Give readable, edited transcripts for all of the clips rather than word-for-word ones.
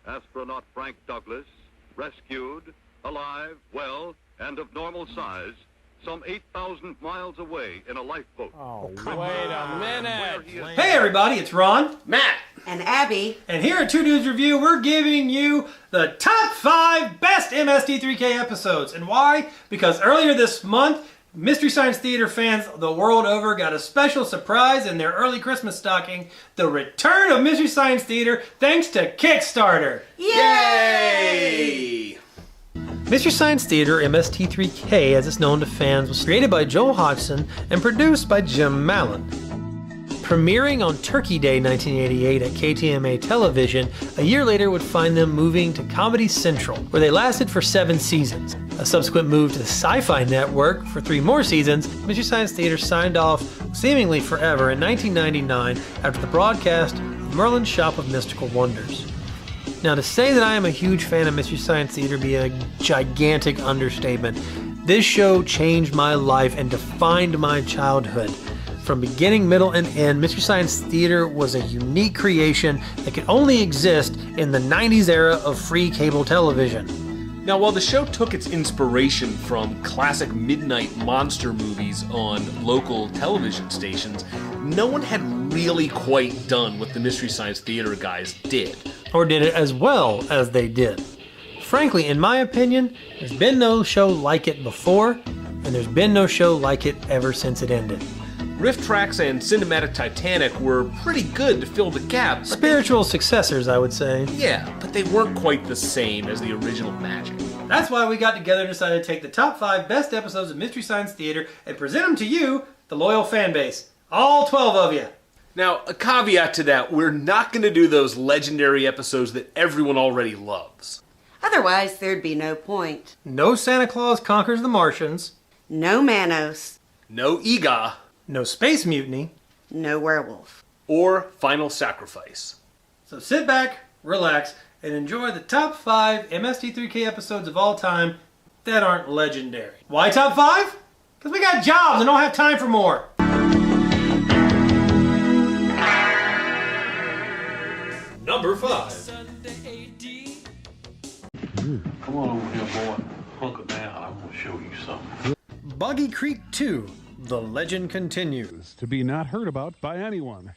astronaut Frank Douglas, rescued, alive, well, and of normal size, some 8,000 miles away in a lifeboat. Oh, wait a minute. Hey everybody, it's Ron, Matt, and Abby. and here at 2 Dudes Review, we're giving you the top 5 best MST3K episodes. And why? Because earlier this month, Mystery Science Theater fans the world over got a special surprise in their early Christmas stocking, the return of Mystery Science Theater thanks to Kickstarter. yay! Mystery Science Theater, MST3K, as it's known to fans, was created by Joel Hodgson and produced by Jim Mallon. Premiering on Turkey Day 1988 at KTMA Television, a year later would find them moving to Comedy Central, where they lasted for 7 seasons. A subsequent move to the Sci-Fi Network for 3 more seasons, Mystery Science Theater signed off seemingly forever in 1999 after the broadcast of Merlin's Shop of Mystical Wonders. Now, to say that I am a huge fan of Mystery Science Theater would be a gigantic understatement. This show changed my life and defined my childhood. From beginning, middle, and end, Mystery Science Theater was a unique creation that could only exist in the 90s era of free cable television. Now, while the show took its inspiration from classic midnight monster movies on local television stations, no one had really quite done what the Mystery Science Theater guys did. Or did it as well as they did. Frankly, in my opinion, there's been no show like it before, and there's been no show like it ever since it ended. Riff Tracks and Cinematic Titanic were pretty good to fill the gap. But Spiritual successors, I would say. but they weren't quite the same as the original magic. That's why we got together and decided to take the top 5 best episodes of Mystery Science Theater and present them to you, the loyal fan base. All 12 of you. Now, a caveat to that, we're not going to do those legendary episodes that everyone already loves. Otherwise, there'd be no point. No Santa Claus Conquers the Martians. No Manos. No Ega, No Space Mutiny. No werewolf. or Final Sacrifice. So sit back, relax, and enjoy the top 5 MST3K episodes of all time that aren't legendary. Why top 5? Because we got jobs and don't have time for more. Number 5. Come on over here, boy. Hunker down. I'm going to show you something. Boggy Creek 2. The legend continues. To be not heard about by anyone.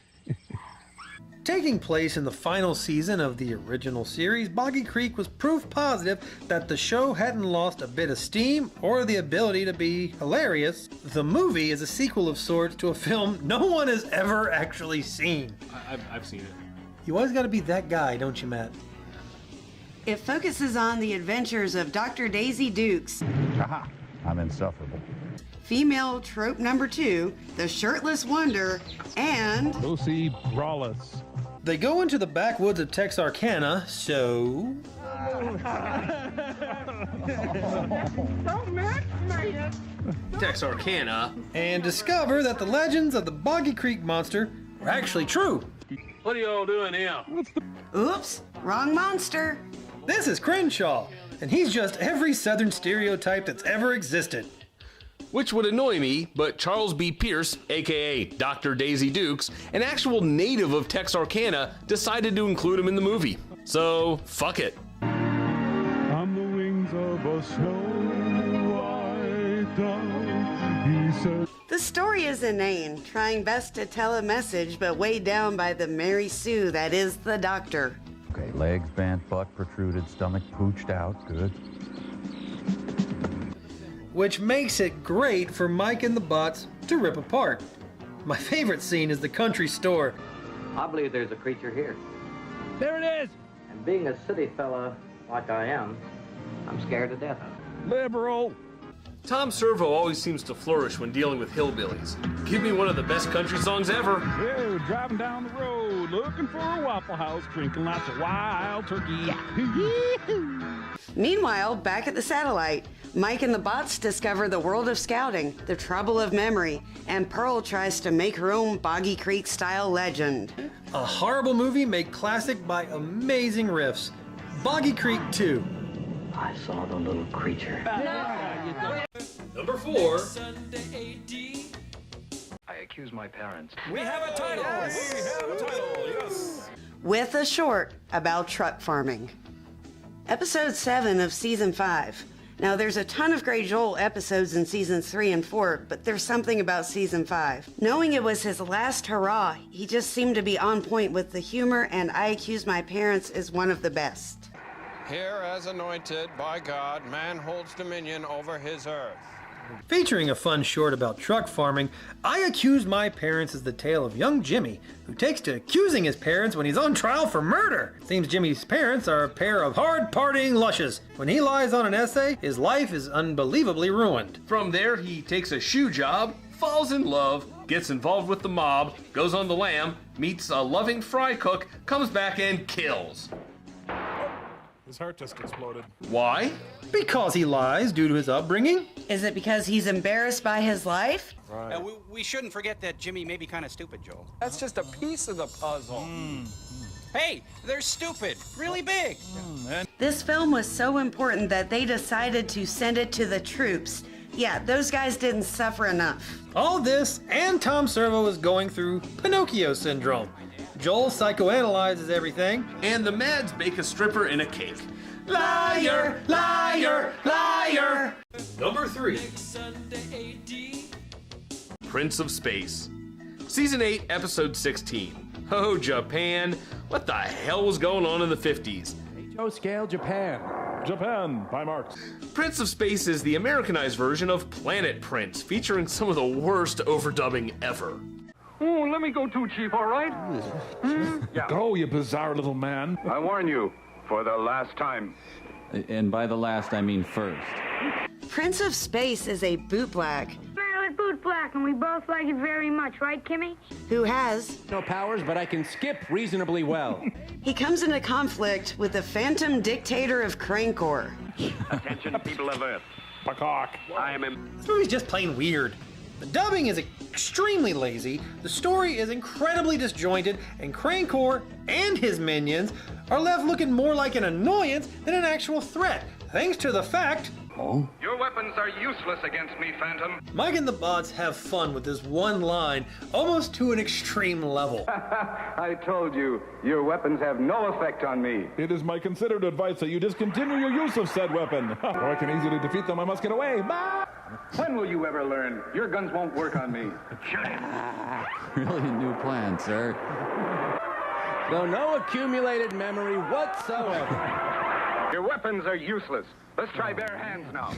Taking place in the final season of the original series, Boggy Creek was proof positive that the show hadn't lost a bit of steam or the ability to be hilarious. The movie is a sequel of sorts to a film no one has ever actually seen. I've seen it. You always gotta be that guy, don't you, Matt? It focuses on the adventures of Dr. Daisy Dukes, Aha, I'm insufferable. female trope number 2, the shirtless wonder, and Lucy Brawless. They go into the backwoods of Texarkana, so... Texarkana. and discover that the legends of the Boggy Creek monster were actually true. What are y'all doing here? oops, wrong monster. This is Crenshaw, and he's just every Southern stereotype that's ever existed. Which would annoy me, but Charles B. Pierce, aka Dr. Daisy Dukes, an actual native of Texarkana, decided to include him in the movie. So, fuck it. On the wings of a snow white dove, he said. The story is inane, trying best to tell a message, but weighed down by the Mary Sue that is the doctor. Okay, legs bent, butt protruded, stomach pooched out. Good. Which makes it great for Mike and the bots to rip apart. My favorite scene is the country store. I believe there's a creature here. There it is! And being a city fella like I am, I'm scared to death of it. Liberal! Tom Servo always seems to flourish when dealing with hillbillies. Give me one of the best country songs ever. Yo, driving down the road, looking for a Waffle House, drinking lots of wild turkey. Meanwhile, back at the satellite, Mike and the bots discover the world of scouting, the trouble of memory, and Pearl tries to make her own Boggy Creek style legend. A horrible movie made classic by amazing riffs. Boggy Creek 2. I saw the little creature. Number 4. I accuse my parents. We have a title! We have a title, yes! with a short about truck farming. Episode 7 of Season 5. Now, there's a ton of great Joel episodes in Seasons 3 and 4, but there's something about Season 5. Knowing it was his last hurrah, he just seemed to be on point with the humor, and I Accuse My Parents is one of the best. Here, as anointed by God, man holds dominion over his earth. Featuring a fun short about truck farming, I Accuse My Parents is the tale of young Jimmy, who takes to accusing his parents when he's on trial for murder. It seems Jimmy's parents are a pair of hard-partying lushes. When he lies on an essay, his life is unbelievably ruined. From there, he takes a shoe job, falls in love, gets involved with the mob, goes on the lam, meets a loving fry cook, comes back and kills. His heart just exploded. Why? Because he lies due to his upbringing. Is it because he's embarrassed by his life? Right. We shouldn't forget that Jimmy may be kind of stupid, Joel. That's just a piece of the puzzle. Hey, they're stupid. Really big. This film was so important that they decided to send it to the troops. Yeah, those guys didn't suffer enough. All this, and Tom Servo is going through Pinocchio syndrome. Joel psychoanalyzes everything, And the Mads bake a stripper in a cake. Liar, liar, liar. Number 3. Prince of Space. Season 8, Episode 16. Oh, Japan. What the hell was going on in the 50s? HO Scale Japan. Japan by Marx. Prince of Space is the Americanized version of Planet Prince, featuring some of the worst overdubbing ever. Oh, let me go too, Chief, all right? Go, you bizarre little man. I warn you, for the last time. And by the last, I mean first. Prince of Space is a bootblack I like boot black, and we both like it very much, right, Kimmy? who has, No powers, but I can skip reasonably well. he comes into conflict with the phantom dictator of Crankor. Attention, people of Earth. Pakok. I am This movie's just plain weird. The dubbing is extremely lazy, the story is incredibly disjointed, and Crankor and his minions are left looking more like an annoyance than an actual threat, thanks to the fact Your weapons are useless against me, Phantom. Mike and the bots have fun with this one line, almost to an extreme level. I told you, your weapons have no effect on me. It is my considered advice that you discontinue your use of said weapon. Or I can easily defeat them. I must get away. Bye! When will you ever learn? Your guns won't work on me. Really a new plan, sir. Though no accumulated memory whatsoever. Your weapons are useless. Let's try bare hands now.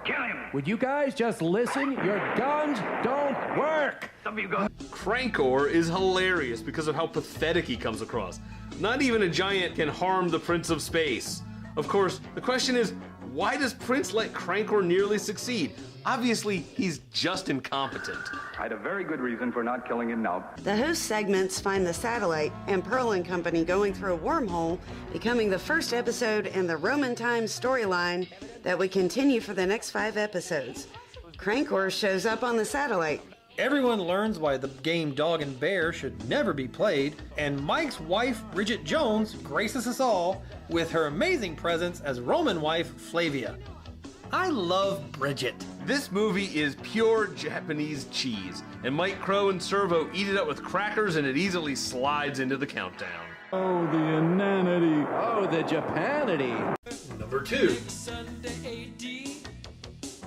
Kill him! Would you guys just listen? Your guns don't work. Some of you go. Crankor is hilarious because of how pathetic he comes across. Not even a giant can harm the Prince of Space. Of course, the question is, why does Prince let Crankor nearly succeed? Obviously, he's just incompetent. I had a very good reason for not killing him now. The host segments find the satellite and Pearl and Company going through a wormhole, becoming the first episode in the Roman Times storyline that would continue for the next 5 episodes. Crankor shows up on the satellite. Everyone learns why the game Dog and Bear should never be played, and Mike's wife, Bridget Jones, graces us all with her amazing presence as Roman wife, Flavia. I love Bridget. This movie is pure Japanese cheese, and Mike Crow and Servo eat it up with crackers and it easily slides into the countdown. Oh, the inanity. Oh, the Japanity. Number 2.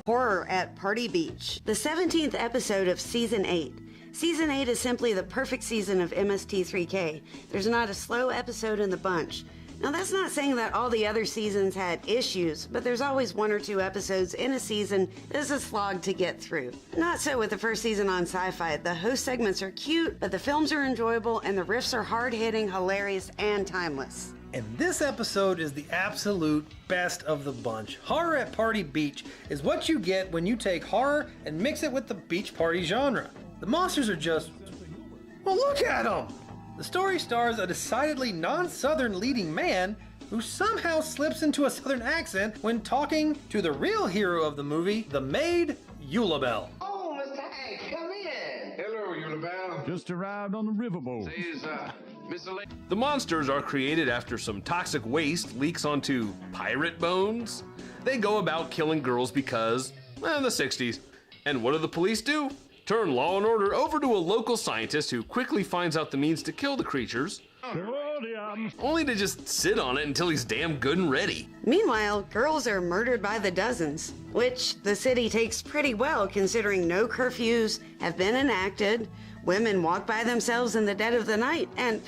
Horror at Party Beach, the 17th episode of Season 8. Season 8 is simply the perfect season of MST3K. There's not a slow episode in the bunch. Now, that's not saying that all the other seasons had issues, but there's always 1 or 2 episodes in a season that's a slog to get through. Not so with the first season on Sci-Fi. The host segments are cute, but the films are enjoyable, and the riffs are hard-hitting, hilarious, and timeless. And this episode is the absolute best of the bunch. Horror at Party Beach is what you get when you take horror and mix it with the beach party genre. The monsters are just, well, look at them! The story stars a decidedly non-Southern leading man who somehow slips into a Southern accent when talking to the real hero of the movie, the maid, Eulabelle. Oh, Mr. Hank, come in. Hello, Eulabelle. Just arrived on the riverboat. Is, Mr. Lake. The monsters are created after some toxic waste leaks onto pirate bones. They go about killing girls because, well, the 60s. And what do the police do? Turn law and order over to a local scientist who quickly finds out the means to kill the creatures. bottom. Only to just sit on it until he's damn good and ready. Meanwhile, girls are murdered by the dozens, which the city takes pretty well considering no curfews have been enacted, women walk by themselves in the dead of the night, and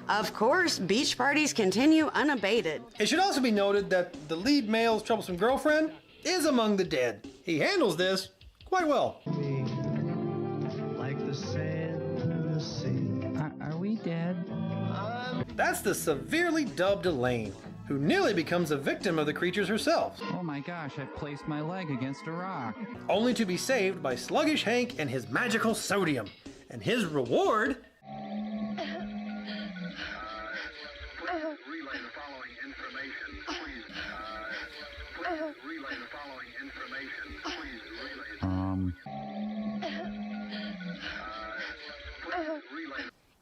of course, beach parties continue unabated. It should also be noted that the lead male's troublesome girlfriend is among the dead. He handles this quite well. Like the sand in the sea. Are we dead? That's the severely dubbed Elaine, who nearly becomes a victim of the creatures herself. Oh my gosh, I've placed my leg against a rock. Only to be saved by Sluggish Hank and his magical sodium. And his reward...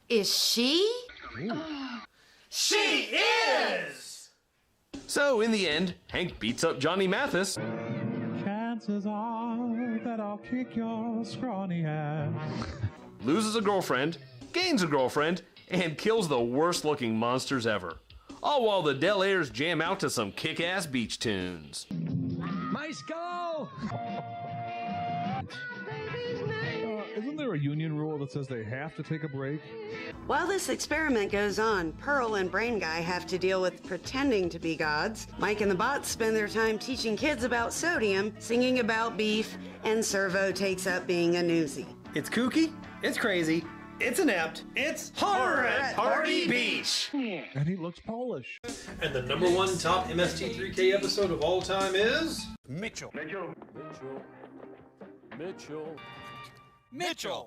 Is she? She is! So, in the end, Hank beats up Johnny Mathis. Chances are that I'll kick your scrawny ass. Loses a girlfriend, gains a girlfriend, and kills the worst-looking monsters ever. All while the Del Airs jam out to some kick-ass beach tunes. My skull! Isn't there a union rule that says they have to take a break? While this experiment goes on, Pearl and Brain Guy have to deal with pretending to be gods. Mike and the bots spend their time teaching kids about sodium, singing about beef, and Servo takes up being a newsie. It's kooky, it's crazy, it's inept, it's horror at Party Beach! And he looks Polish. And the #1 top MST3K episode of all time is... Mitchell.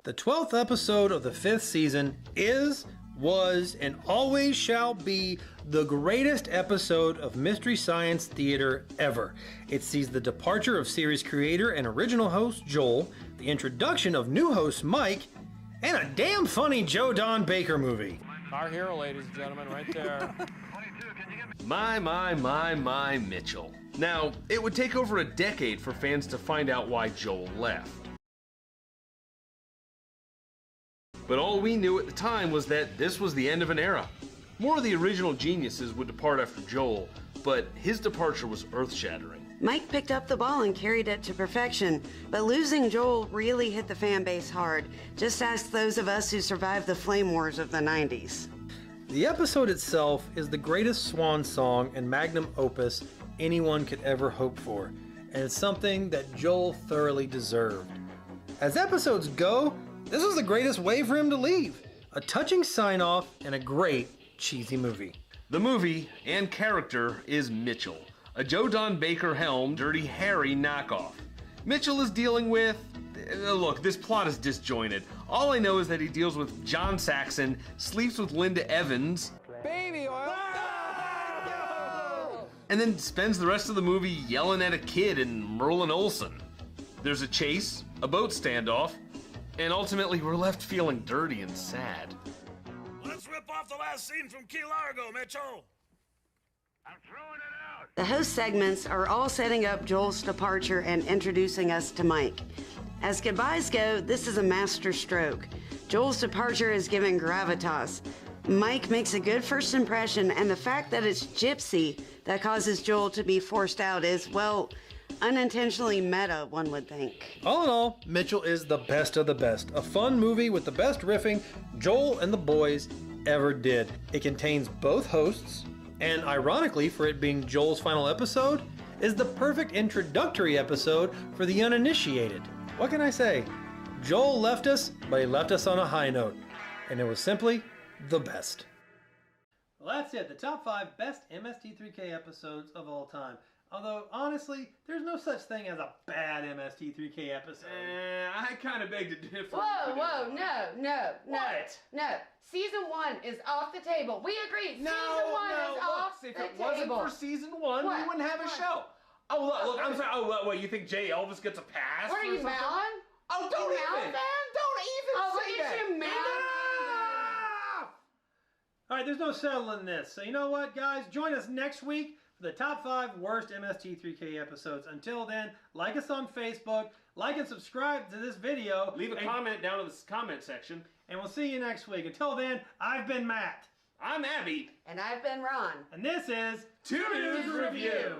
The 12th episode of the 5th season is, was, and always shall be the greatest episode of Mystery Science Theater ever. It sees the departure of series creator and original host Joel, the introduction of new host Mike, and a damn funny Joe Don Baker movie. Our hero, ladies and gentlemen, right there. My, Mitchell. Now, it would take over a decade for fans to find out why Joel left. But all we knew at the time was that this was the end of an era. More of the original geniuses would depart after Joel, but his departure was earth-shattering. Mike picked up the ball and carried it to perfection, but losing Joel really hit the fan base hard. Just ask those of us who survived the flame wars of the 90s. The episode itself is the greatest swan song and magnum opus anyone could ever hope for, and it's something that Joel thoroughly deserved. As episodes go, this was the greatest way for him to leave. A touching sign-off and a great, cheesy movie. The movie and character is Mitchell, a Joe Don Baker helmed Dirty Harry knockoff. Mitchell is dealing with... Look, this plot is disjointed. All I know is that he deals with John Saxon, sleeps with Linda Evans... Baby oil! And then spends the rest of the movie yelling at a kid in Merlin Olsen. There's a chase, a boat standoff, and ultimately we're left feeling dirty and sad. Let's rip off the last scene from Key Largo, Mitchell! I'm throwing it out! The host segments are all setting up Joel's departure and introducing us to Mike. As goodbyes go, this is a master stroke. Joel's departure is given gravitas. Mike makes a good first impression, and the fact that it's Gypsy that causes Joel to be forced out is, well, unintentionally meta, one would think. All in all, Mitchell is the best of the best. A fun movie with the best riffing Joel and the boys ever did. It contains both hosts, and ironically, for it being Joel's final episode, is the perfect introductory episode for the uninitiated. What can I say? Joel left us, but he left us on a high note, and it was simply the best. Well, that's it. The top 5 best MST3K episodes of all time. Although, honestly, there's no such thing as a bad MST3K episode. I kind of beg to differ. Whoa, no. What? No. Season 1 is off the table. We agree. No, Season 1 is off the if table. it wasn't for season 1, we wouldn't have a show. Oh, look, I'm sorry. Oh, what, you think Jay Elvis gets a pass? What are you, Malin? Oh, don't even. Don't even say that. You Malin? All right, there's no settling this. So you know what, guys? Join us next week for the top 5 worst MST3K episodes. Until then, like us on Facebook, like and subscribe to this video. Leave a comment down in the comment section. And we'll see you next week. Until then, I've been Matt. I'm Abby. And I've been Ron. And this is Two Dudes Review.